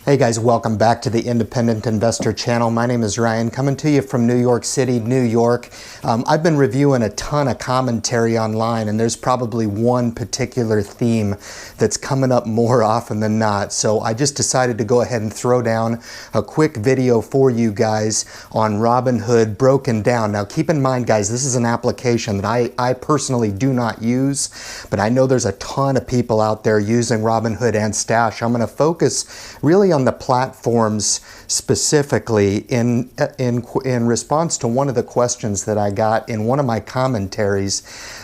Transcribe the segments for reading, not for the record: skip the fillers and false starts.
Hey guys, welcome back to the Independent Investor Channel. My name is Ryan, coming to you from New York City, New York. I've been reviewing a ton of commentary online, and there's probably one particular theme that's coming up more often than not. So I just decided to go ahead and throw down a quick video for you guys on Robinhood broken down. Now keep in mind, guys, this is an application that I personally do not use, but I know there's a ton of people out there using Robinhood and Stash. I'm going to focus really on the platforms specifically in response to one of the questions that I got in one of my commentaries.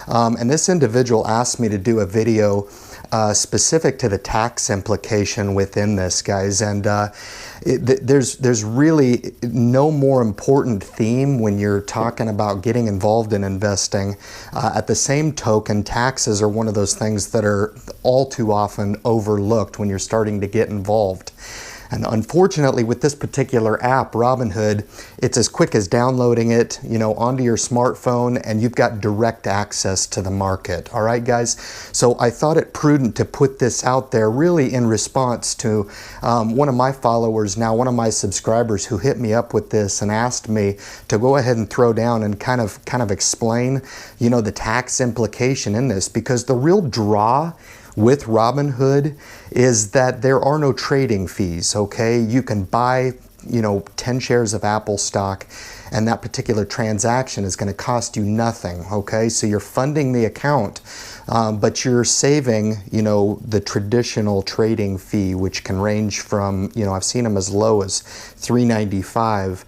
And this individual asked me to do a video specific to the tax implication within this, guys. And there's really no more important theme when you're talking about getting involved in investing. At the same token, taxes are one of those things that are all too often overlooked when you're starting to get involved. And unfortunately, with this particular app, Robinhood, it's as quick as downloading it, onto your smartphone, and you've got direct access to the market. All right, guys? So I thought it prudent to put this out there really in response to one of my followers, now one of my subscribers, who hit me up with this and asked me to go ahead and throw down and kind of explain, the tax implication in this, because the real draw with Robinhood is that there are no trading fees, okay? You can buy, 10 shares of Apple stock, and that particular transaction is going to cost you nothing, okay? So you're funding the account, but you're saving, the traditional trading fee, which can range from, I've seen them as low as $3.95,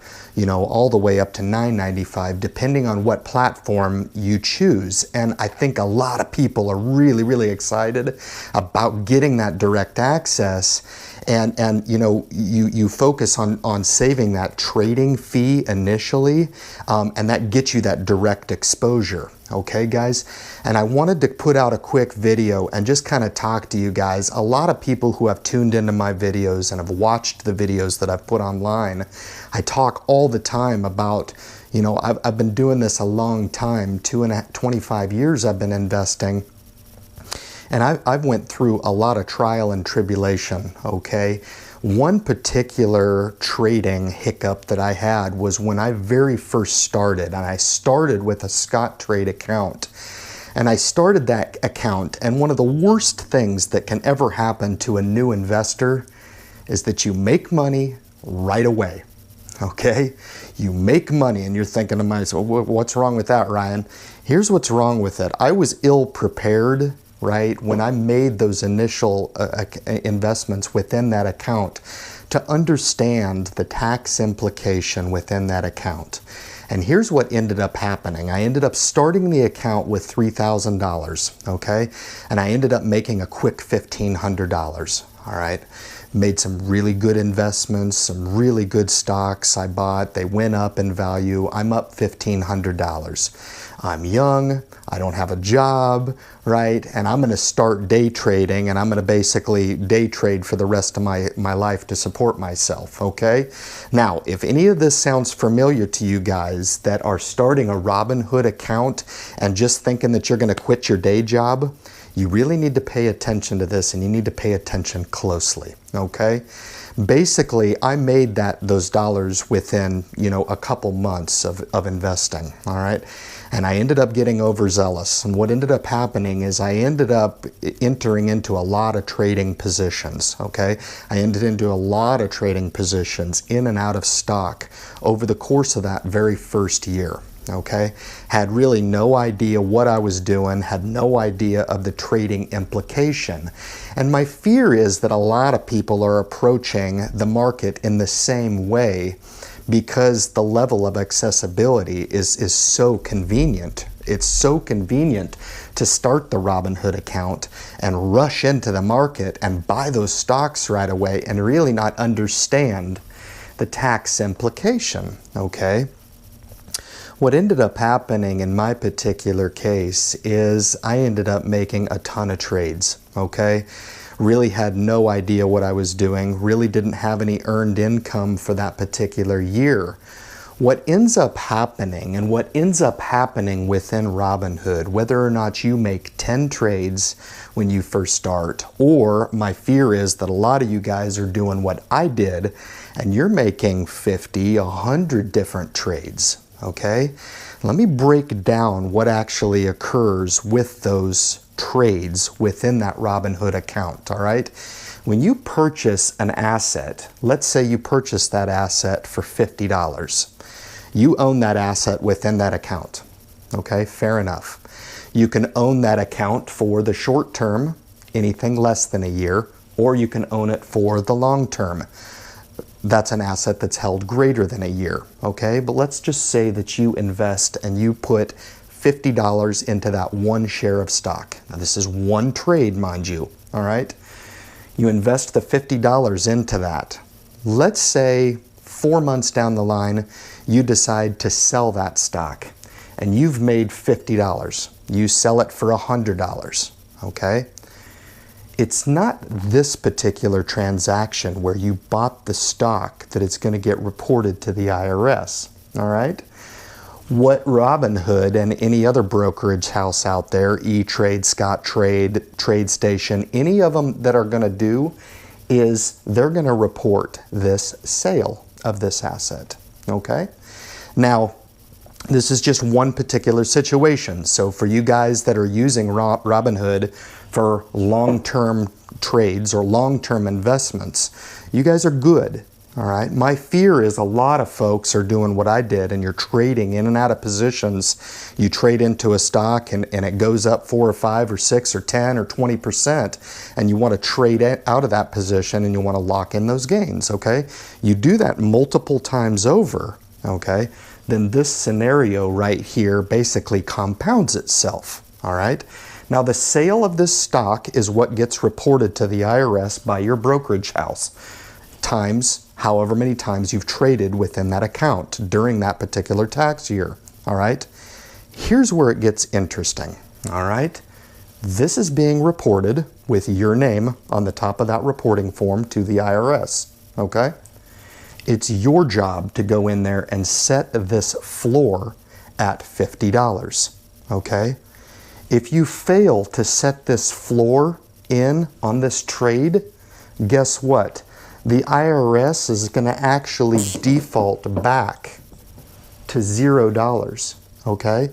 all the way up to $9.95, depending on what platform you choose. And I think a lot of people are really, really excited about getting that direct access. And you focus on saving that trading fee initially, and that gets you that direct exposure. Okay, guys? And I wanted to put out a quick video and just kind of talk to you guys. A lot of people who have tuned into my videos and have watched the videos that I've put online, I talk all the time about, I've been doing this a long time, 25 years I've been investing. And I've went through a lot of trial and tribulation, okay? One particular trading hiccup that I had was when I very first started, and I started with a Scottrade account. And I started that account, and one of the worst things that can ever happen to a new investor is that you make money right away, okay? You make money, and you're thinking to myself, what's wrong with that, Ryan? Here's what's wrong with it. I was ill prepared, right, when I made those initial investments within that account, to understand the tax implication within that account. And here's what ended up happening. I ended up starting the account with $3,000, okay? And I ended up making a quick $1,500, all right? Made some really good investments, some really good stocks I bought. They went up in value. I'm up $1,500. I'm young, I don't have a job, right? And I'm gonna start day trading, and I'm gonna basically day trade for the rest of my life to support myself, okay? Now, if any of this sounds familiar to you guys that are starting a Robinhood account and just thinking that you're gonna quit your day job, you really need to pay attention to this, and you need to pay attention closely, okay? Basically, I made those dollars within, a couple months of investing, all right? And I ended up getting overzealous. And what ended up happening is I ended up entering into a lot of trading positions, okay? I entered into a lot of trading positions in and out of stock over the course of that very first year, okay? Had really no idea what I was doing, had no idea of the trading implication. And my fear is that a lot of people are approaching the market in the same way, because the level of accessibility is so convenient. It's so convenient to start the Robinhood account and rush into the market and buy those stocks right away and really not understand the tax implication, okay? What ended up happening in my particular case is I ended up making a ton of trades, okay? Really had no idea what I was doing, really didn't have any earned income for that particular year. what ends up happening within Robinhood, whether or not you make 10 trades when you first start, or my fear is that a lot of you guys are doing what I did and you're making 50, 100 different trades, okay? Let me break down what actually occurs with those trades within that Robinhood account, all right? When you purchase an asset, let's say you purchase that asset for $50. You own that asset within that account, okay? Fair enough. You can own that account for the short term, anything less than a year, or you can own it for the long term. That's an asset that's held greater than a year, okay? But let's just say that you invest and you put $50 into that one share of stock. Now this is one trade, mind you, all right? You invest the $50 into that. Let's say 4 months down the line, you decide to sell that stock and you've made $50. You sell it for $100, okay? It's not this particular transaction where you bought the stock that it's going to get reported to the IRS, all right? What Robinhood and any other brokerage house out there, E-Trade, Scottrade, TradeStation, any of them that are going to do is they're going to report this sale of this asset, okay? Now, this is just one particular situation. So for you guys that are using Robinhood for long-term trades or long-term investments, you guys are good. All right. My fear is a lot of folks are doing what I did, and you're trading in and out of positions. You trade into a stock and it goes up 4 or 5 or 6 or 10 or 20%, and you want to trade out of that position and you want to lock in those gains. Okay. You do that multiple times over. Okay. Then this scenario right here basically compounds itself. All right. Now the sale of this stock is what gets reported to the IRS by your brokerage house, times however many times you've traded within that account during that particular tax year, all right? Here's where it gets interesting, all right? This is being reported with your name on the top of that reporting form to the IRS, okay? It's your job to go in there and set this floor at $50, okay? If you fail to set this floor in on this trade, guess what? The IRS is going to actually default back to $0, okay?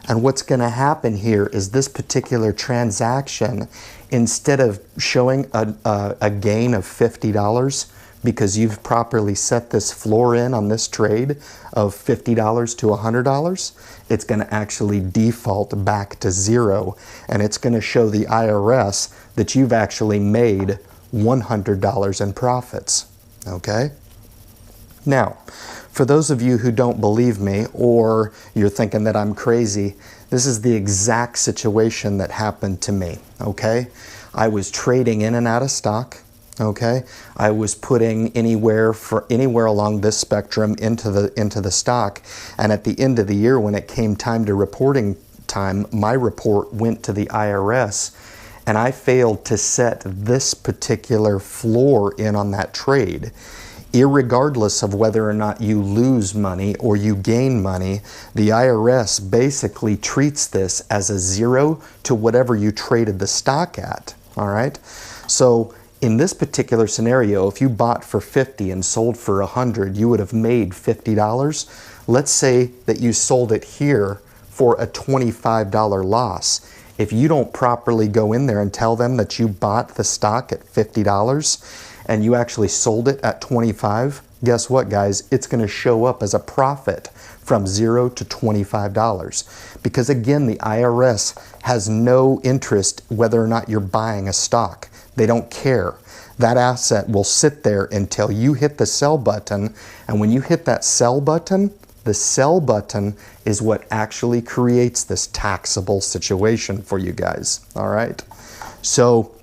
And what's going to happen here is this particular transaction, instead of showing a gain of $50 because you've properly set this floor in on this trade of $50 to $100, it's going to actually default back to 0, and it's going to show the IRS that you've actually made $100 in profits, okay? Now, for those of you who don't believe me, or you're thinking that I'm crazy, this is the exact situation that happened to me, okay? I was trading in and out of stock, okay? I was putting anywhere along this spectrum into the stock, and at the end of the year, when it came time to reporting time, my report went to the IRS, and I failed to set this particular floor in on that trade. Irregardless of whether or not you lose money or you gain money, the IRS basically treats this as a 0 to whatever you traded the stock at, all right? So in this particular scenario, if you bought for 50 and sold for 100, you would have made $50. Let's say that you sold it here for a $25 loss. If you don't properly go in there and tell them that you bought the stock at $50 and you actually sold it at $25, guess what, guys? It's going to show up as a profit from $0 to $25. Because again, the IRS has no interest whether or not you're buying a stock. They don't care. That asset will sit there until you hit the sell button, and when you hit that sell button, the sell button is what actually creates this taxable situation for you guys, all right? So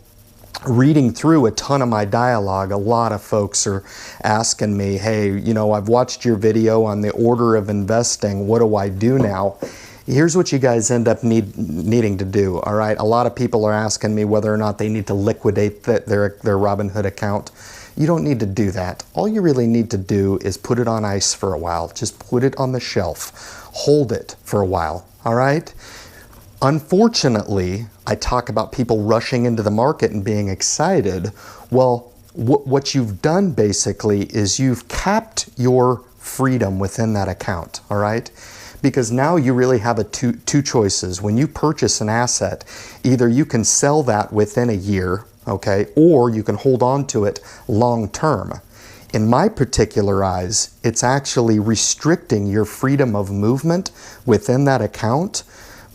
reading through a ton of my dialogue, a lot of folks are asking me, hey, you know, I've watched your video on the order of investing. What do I do now? Here's what you guys end up needing to do, all right? A lot of people are asking me whether or not they need to liquidate their Robinhood account. You don't need to do that. All you really need to do is put it on ice for a while. Just put it on the shelf. Hold it for a while, all right? Unfortunately, I talk about people rushing into the market and being excited. Well, what you've done basically is you've capped your freedom within that account, all right? Because now you really have two choices. When you purchase an asset, either you can sell that within a year, okay, or you can hold on to it long term. In my particular eyes, it's actually restricting your freedom of movement within that account,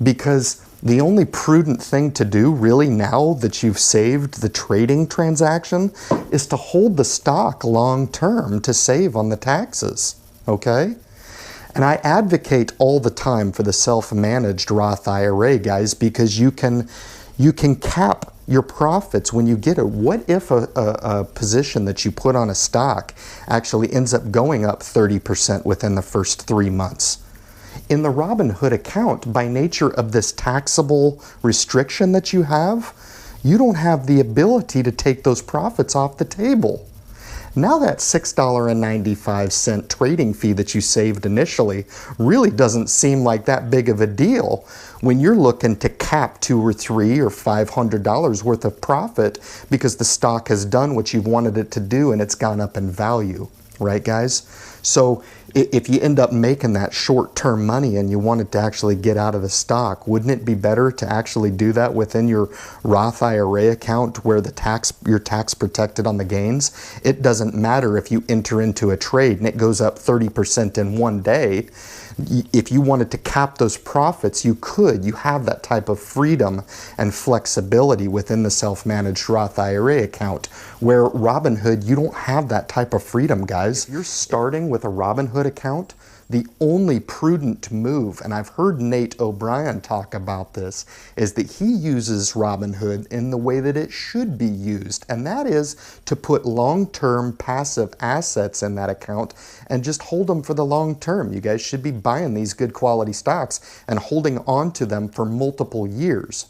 because the only prudent thing to do really now that you've saved the trading transaction is to hold the stock long term to save on the taxes, okay? And I advocate all the time for the self-managed Roth IRA, guys, because you can cap your profits when you get it. What if a position that you put on a stock actually ends up going up 30% within the first 3 months? In the Robinhood account, by nature of this taxable restriction that you don't have the ability to take those profits off the table. Now that $6.95 trading fee that you saved initially really doesn't seem like that big of a deal when you're looking to cap $200 or $300 or $500 worth of profit because the stock has done what you've wanted it to do and it's gone up in value, right, guys? So if you end up making that short-term money and you wanted to actually get out of the stock, wouldn't it be better to actually do that within your Roth IRA account where you're tax protected on the gains? It doesn't matter if you enter into a trade and it goes up 30% in one day. If you wanted to cap those profits, you could. You have that type of freedom and flexibility within the self-managed Roth IRA account, where Robinhood, you don't have that type of freedom, guys. If you're starting with a Robinhood account, the only prudent move, and I've heard Nate OBrien talk about this, is that he uses Robinhood in the way that it should be used, and that is to put long-term passive assets in that account and just hold them for the long term. You guys should be buying these good quality stocks and holding on to them for multiple years.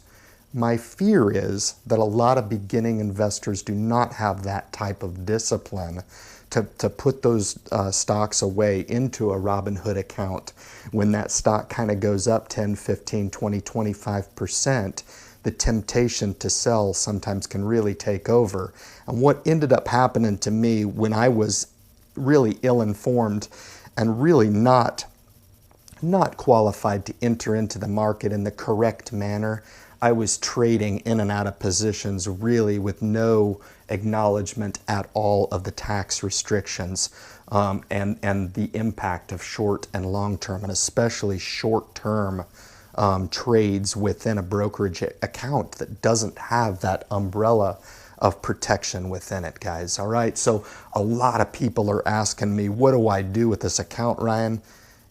My fear is that a lot of beginning investors do not have that type of discipline to put those stocks away into a Robinhood account. When that stock kind of goes up 10, 15, 20, 25%, the temptation to sell sometimes can really take over. And what ended up happening to me when I was really ill-informed and really not qualified to enter into the market in the correct manner, I was trading in and out of positions really with no acknowledgement at all of the tax restrictions and the impact of short and long term, and especially short term trades within a brokerage account that doesn't have that umbrella of protection within it, guys. All right, so a lot of people are asking me, what do I do with this account, Ryan?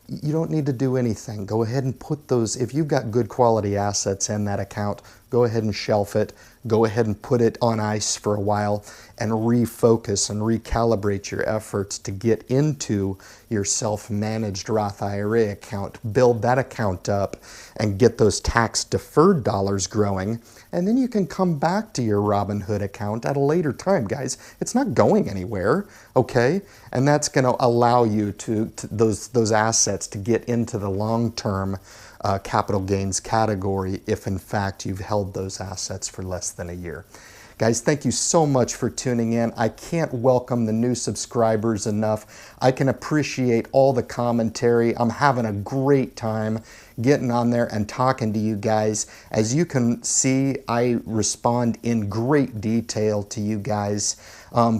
You don't need to do anything. Go ahead and put those, if you've got good quality assets in that account, go ahead and shelf it. Go ahead and put it on ice for a while and refocus and recalibrate your efforts to get into your self-managed Roth IRA account. Build that account up and get those tax-deferred dollars growing, and then you can come back to your Robinhood account at a later time, guys. It's not going anywhere, okay? And that's going to allow you to those assets to get into the long-term capital gains category if in fact you've held those assets for less than a year. Guys, thank you so much for tuning in. I can't welcome the new subscribers enough. I can appreciate all the commentary. I'm having a great time getting on there and talking to you guys. As you can see, I respond in great detail to you guys.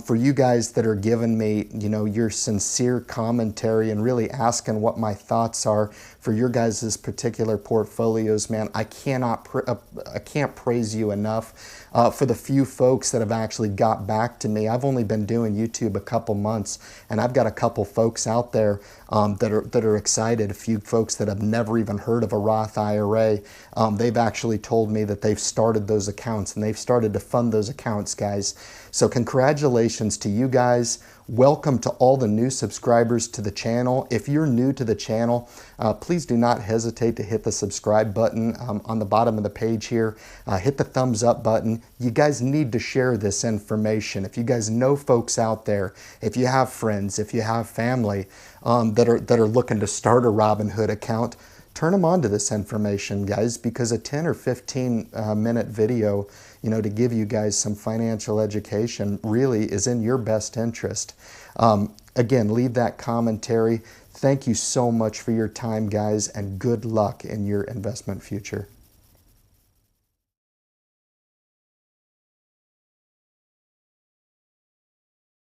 For you guys that are giving me, your sincere commentary and really asking what my thoughts are for your guys' particular portfolios, man, I can't praise you enough. For the few folks that have actually got back to me, I've only been doing YouTube a couple months, and I've got a couple folks out there that are excited, a few folks that have never even heard of a Roth IRA, they've actually told me that they've started those accounts and they've started to fund those accounts, guys. So congratulations to you guys. Welcome to all the new subscribers to the channel. If you're new to the channel, please do not hesitate to hit the subscribe button on the bottom of the page here. Hit the thumbs up button. You guys need to share this information. If you guys know folks out there, if you have friends, if you have family that are looking to start a Robinhood account, turn them on to this information, guys, because a 10 or 15 minute video, to give you guys some financial education really is in your best interest. Again, leave that commentary. Thank you so much for your time, guys, and good luck in your investment future.